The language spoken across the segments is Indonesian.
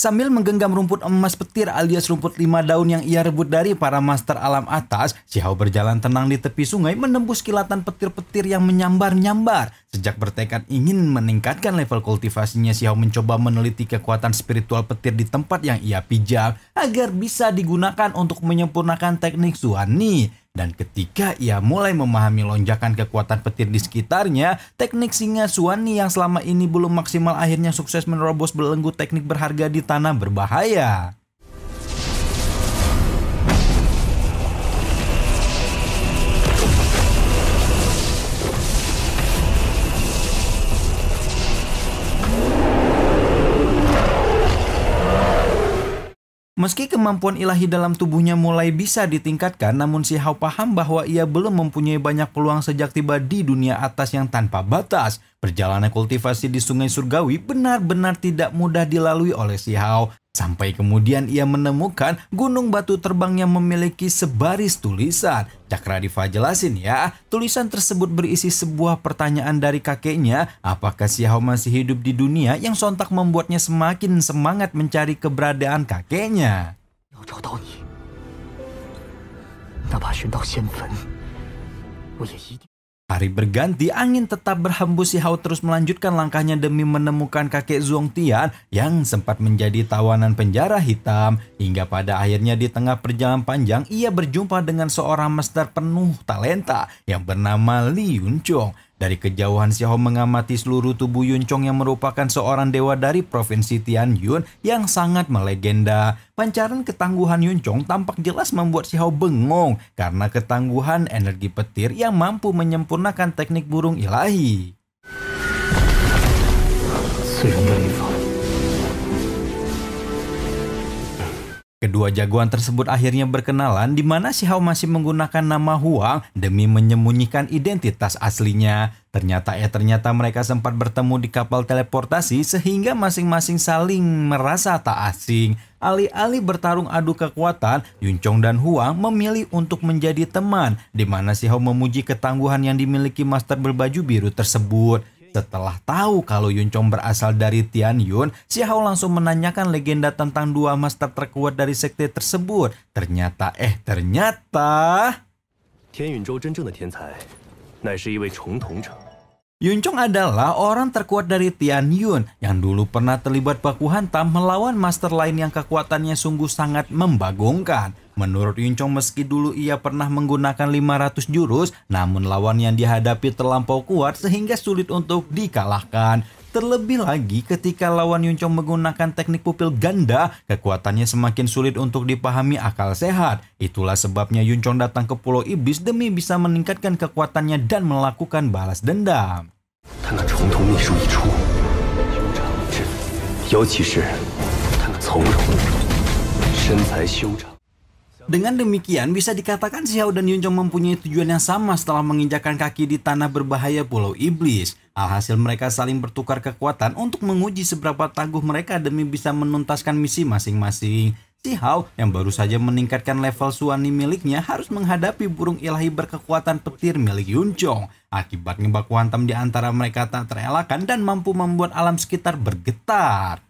Sambil menggenggam rumput emas petir alias rumput 5 daun yang ia rebut dari para master alam atas, Xiao berjalan tenang di tepi sungai menembus kilatan petir-petir yang menyambar-nyambar. Sejak bertekad ingin meningkatkan level kultivasinya, Xiao mencoba meneliti kekuatan spiritual petir di tempat yang ia pijak agar bisa digunakan untuk menyempurnakan teknik Xuanni. Dan ketika ia mulai memahami lonjakan kekuatan petir di sekitarnya, teknik singa Xuanni yang selama ini belum maksimal akhirnya sukses menerobos belenggu teknik berharga di tanah berbahaya. Meski kemampuan ilahi dalam tubuhnya mulai bisa ditingkatkan, namun Xiao paham bahwa ia belum mempunyai banyak peluang sejak tiba di dunia atas yang tanpa batas. Perjalanan kultivasi di Sungai Surgawi benar-benar tidak mudah dilalui oleh Xiao. Sampai kemudian ia menemukan gunung batu terbang yang memiliki sebaris tulisan. Cakradiva jelasin ya, tulisan tersebut berisi sebuah pertanyaan dari kakeknya, apakah Xiao masih hidup di dunia, yang sontak membuatnya semakin semangat mencari keberadaan kakeknya. Hari berganti, angin tetap berhembus. Xiao terus melanjutkan langkahnya demi menemukan kakek Zhuangtian yang sempat menjadi tawanan penjara hitam. Hingga pada akhirnya di tengah perjalanan panjang, ia berjumpa dengan seorang master penuh talenta yang bernama Li Yunchong. Dari kejauhan Xiao mengamati seluruh tubuh Yunchong yang merupakan seorang dewa dari provinsi Tianyun yang sangat melegenda. Pancaran ketangguhan Yunchong tampak jelas membuat Xiao bengong karena ketangguhan energi petir yang mampu menyempurnakan teknik burung ilahi. Kedua jagoan tersebut akhirnya berkenalan, di mana Xiao masih menggunakan nama Huang demi menyembunyikan identitas aslinya. Ternyata mereka sempat bertemu di kapal teleportasi sehingga masing-masing saling merasa tak asing. Alih-alih bertarung adu kekuatan, Yunchong dan Huang memilih untuk menjadi teman, di mana Xiao memuji ketangguhan yang dimiliki master berbaju biru tersebut. Setelah tahu kalau Yunchong berasal dari Tianyun, Xiao langsung menanyakan legenda tentang dua master terkuat dari sekte tersebut. Ternyata Yunchong adalah orang terkuat dari Tianyun yang dulu pernah terlibat baku hantam melawan master lain yang kekuatannya sungguh sangat membagongkan. Menurut Yunchong, meski dulu ia pernah menggunakan 500 jurus, namun lawan yang dihadapi terlampau kuat sehingga sulit untuk dikalahkan. Terlebih lagi ketika lawan Yunchong menggunakan teknik pupil ganda, kekuatannya semakin sulit untuk dipahami akal sehat. Itulah sebabnya Yunchong datang ke Pulau Iblis demi bisa meningkatkan kekuatannya dan melakukan balas dendam. Dengan demikian, bisa dikatakan Xiao dan Yunchong mempunyai tujuan yang sama setelah menginjakkan kaki di tanah berbahaya Pulau Iblis. Alhasil mereka saling bertukar kekuatan untuk menguji seberapa tangguh mereka demi bisa menuntaskan misi masing-masing. Xiao yang baru saja meningkatkan level Xuanni miliknya harus menghadapi burung ilahi berkekuatan petir milik Yunchong. Akibatnya baku hantam di antara mereka tak terelakkan dan mampu membuat alam sekitar bergetar.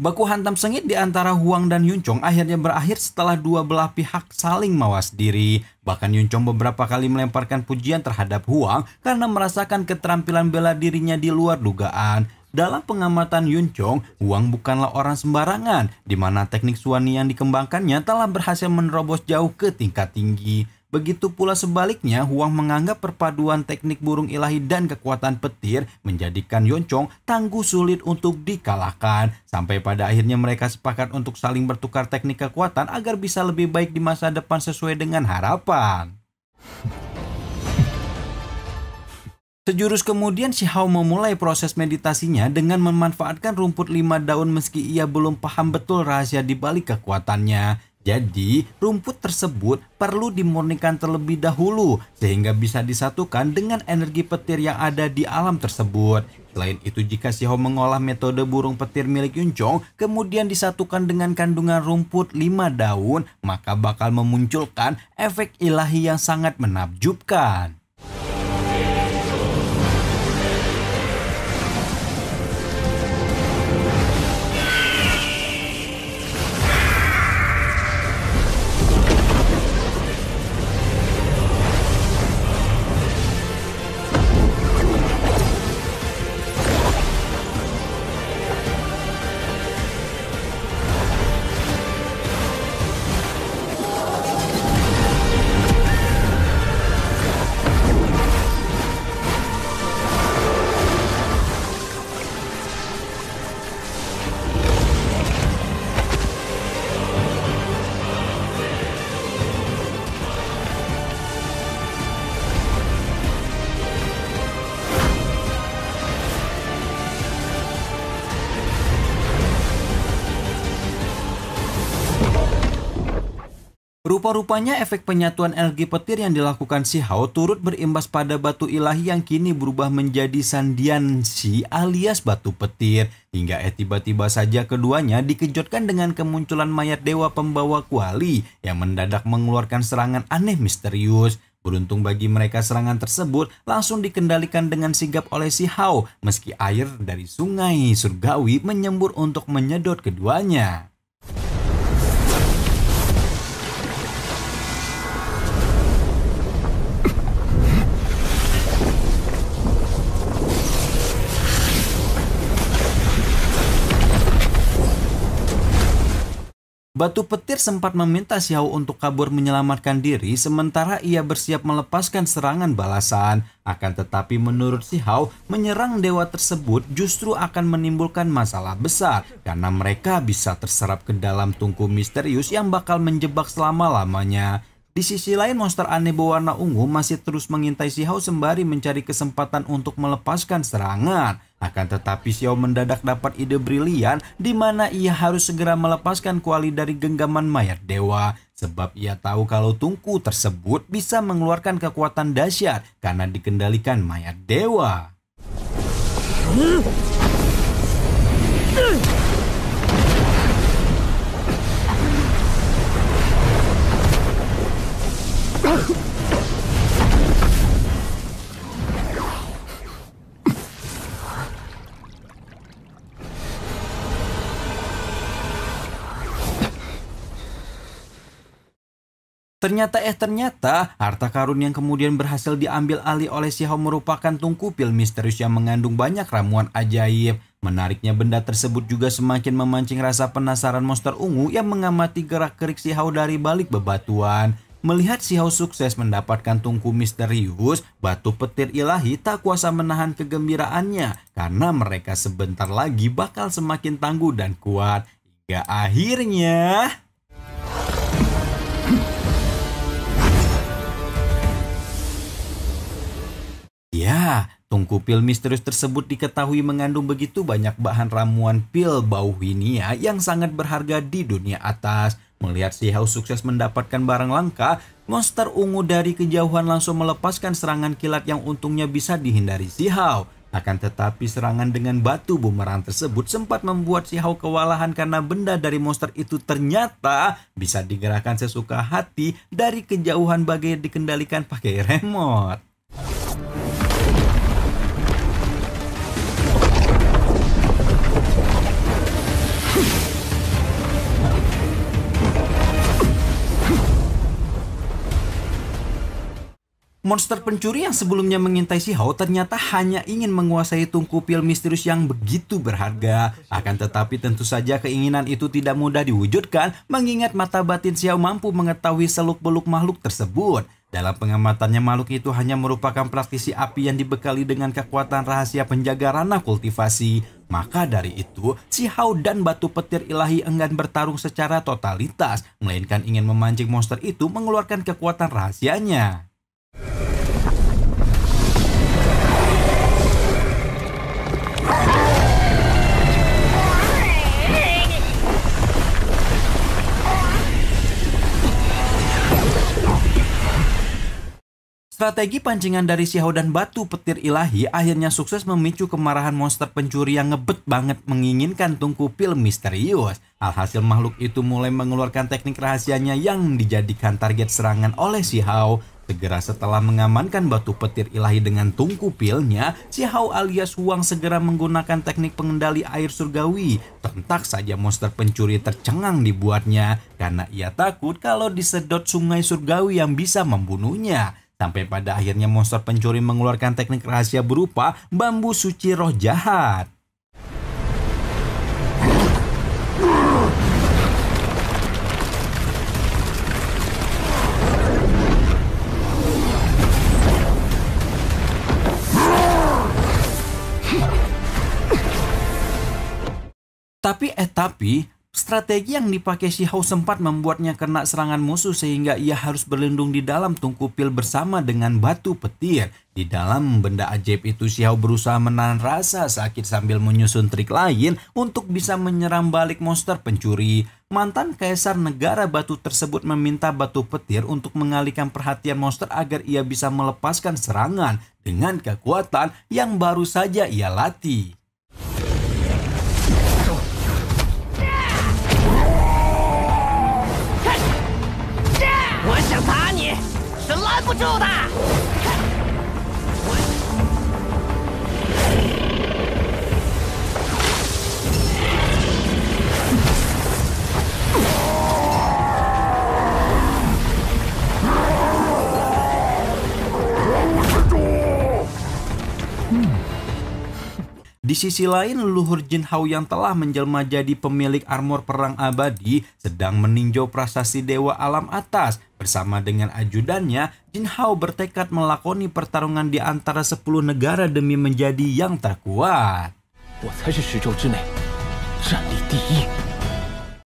Baku hantam sengit di antara Huang dan Yunchong akhirnya berakhir setelah dua belah pihak saling mawas diri. Bahkan Yunchong beberapa kali melemparkan pujian terhadap Huang karena merasakan keterampilan bela dirinya di luar dugaan. Dalam pengamatan Yunchong, Huang bukanlah orang sembarangan, di mana teknik Xuanni yang dikembangkannya telah berhasil menerobos jauh ke tingkat tinggi. Begitu pula sebaliknya, Huang menganggap perpaduan teknik burung ilahi dan kekuatan petir menjadikan Yeonchong tangguh sulit untuk dikalahkan. Sampai pada akhirnya mereka sepakat untuk saling bertukar teknik kekuatan agar bisa lebih baik di masa depan sesuai dengan harapan. Sejurus kemudian si Hao memulai proses meditasinya dengan memanfaatkan rumput 5 daun meski ia belum paham betul rahasia di balik kekuatannya. Jadi, rumput tersebut perlu dimurnikan terlebih dahulu sehingga bisa disatukan dengan energi petir yang ada di alam tersebut. Selain itu, jika si Hao mengolah metode burung petir milik Yeonchong kemudian disatukan dengan kandungan rumput 5 daun, maka bakal memunculkan efek ilahi yang sangat menakjubkan. Rupa-rupanya efek penyatuan energi petir yang dilakukan si Hao turut berimbas pada batu ilahi yang kini berubah menjadi Sandianshi alias batu petir. Hingga tiba-tiba saja keduanya dikejutkan dengan kemunculan mayat dewa pembawa kuali yang mendadak mengeluarkan serangan aneh misterius. Beruntung bagi mereka serangan tersebut langsung dikendalikan dengan sigap oleh si Hao meski air dari sungai surgawi menyembur untuk menyedot keduanya. Batu petir sempat meminta si Hao untuk kabur menyelamatkan diri sementara ia bersiap melepaskan serangan balasan. Akan tetapi menurut si Hao, menyerang dewa tersebut justru akan menimbulkan masalah besar karena mereka bisa terserap ke dalam tungku misterius yang bakal menjebak selama-lamanya. Di sisi lain, monster aneh berwarna ungu masih terus mengintai si Hao sembari mencari kesempatan untuk melepaskan serangan. Akan tetapi si Hao mendadak dapat ide brilian di mana ia harus segera melepaskan kuali dari genggaman mayat dewa. Sebab ia tahu kalau tungku tersebut bisa mengeluarkan kekuatan dahsyat karena dikendalikan mayat dewa. Ternyata harta karun yang kemudian berhasil diambil alih oleh si Hao merupakan tungku pil misterius yang mengandung banyak ramuan ajaib. Menariknya, benda tersebut juga semakin memancing rasa penasaran monster ungu yang mengamati gerak-gerik si Hao dari balik bebatuan. Melihat si Hao sukses mendapatkan tungku misterius, batu petir ilahi tak kuasa menahan kegembiraannya karena mereka sebentar lagi bakal semakin tangguh dan kuat. Hingga akhirnya... Ya, tungku pil misterius tersebut diketahui mengandung begitu banyak bahan ramuan pil Bauhinia yang sangat berharga di dunia atas. Melihat si Hao sukses mendapatkan barang langka, monster ungu dari kejauhan langsung melepaskan serangan kilat yang untungnya bisa dihindari si Hao. Akan tetapi serangan dengan batu bumerang tersebut sempat membuat si Hao kewalahan karena benda dari monster itu ternyata bisa digerakkan sesuka hati dari kejauhan bagai dikendalikan pakai remote. Monster pencuri yang sebelumnya mengintai si Hao ternyata hanya ingin menguasai tungku pil misterius yang begitu berharga. Akan tetapi tentu saja keinginan itu tidak mudah diwujudkan mengingat mata batin si Hao mampu mengetahui seluk-beluk makhluk tersebut. Dalam pengamatannya, makhluk itu hanya merupakan praktisi api yang dibekali dengan kekuatan rahasia penjaga ranah kultivasi. Maka dari itu, si Hao dan batu petir ilahi enggan bertarung secara totalitas, melainkan ingin memancing monster itu mengeluarkan kekuatan rahasianya. Strategi pancingan dari si Hao dan batu petir ilahi akhirnya sukses memicu kemarahan monster pencuri yang ngebet banget menginginkan tungku pil misterius. Alhasil makhluk itu mulai mengeluarkan teknik rahasianya yang dijadikan target serangan oleh si Hao. Segera setelah mengamankan batu petir ilahi dengan tungku pilnya, si Hao alias Huang segera menggunakan teknik pengendali air surgawi. Sontak saja monster pencuri tercengang dibuatnya karena ia takut kalau disedot sungai surgawi yang bisa membunuhnya. Sampai pada akhirnya monster pencuri mengeluarkan teknik rahasia berupa bambu suci roh jahat. Tapi strategi yang dipakai si Hao sempat membuatnya kena serangan musuh sehingga ia harus berlindung di dalam tungku pil bersama dengan batu petir. Di dalam benda ajaib itu, si Hao berusaha menahan rasa sakit sambil menyusun trik lain untuk bisa menyerang balik monster pencuri. Mantan kaisar negara batu tersebut meminta batu petir untuk mengalihkan perhatian monster agar ia bisa melepaskan serangan dengan kekuatan yang baru saja ia latih. 想打你是拦不住的。Di sisi lain, leluhur Jin Hao yang telah menjelma jadi pemilik armor perang abadi sedang meninjau prasasti dewa alam atas. Bersama dengan ajudannya, Jin Hao bertekad melakoni pertarungan di antara 10 negara demi menjadi yang terkuat. 我才是10周之内战力第一。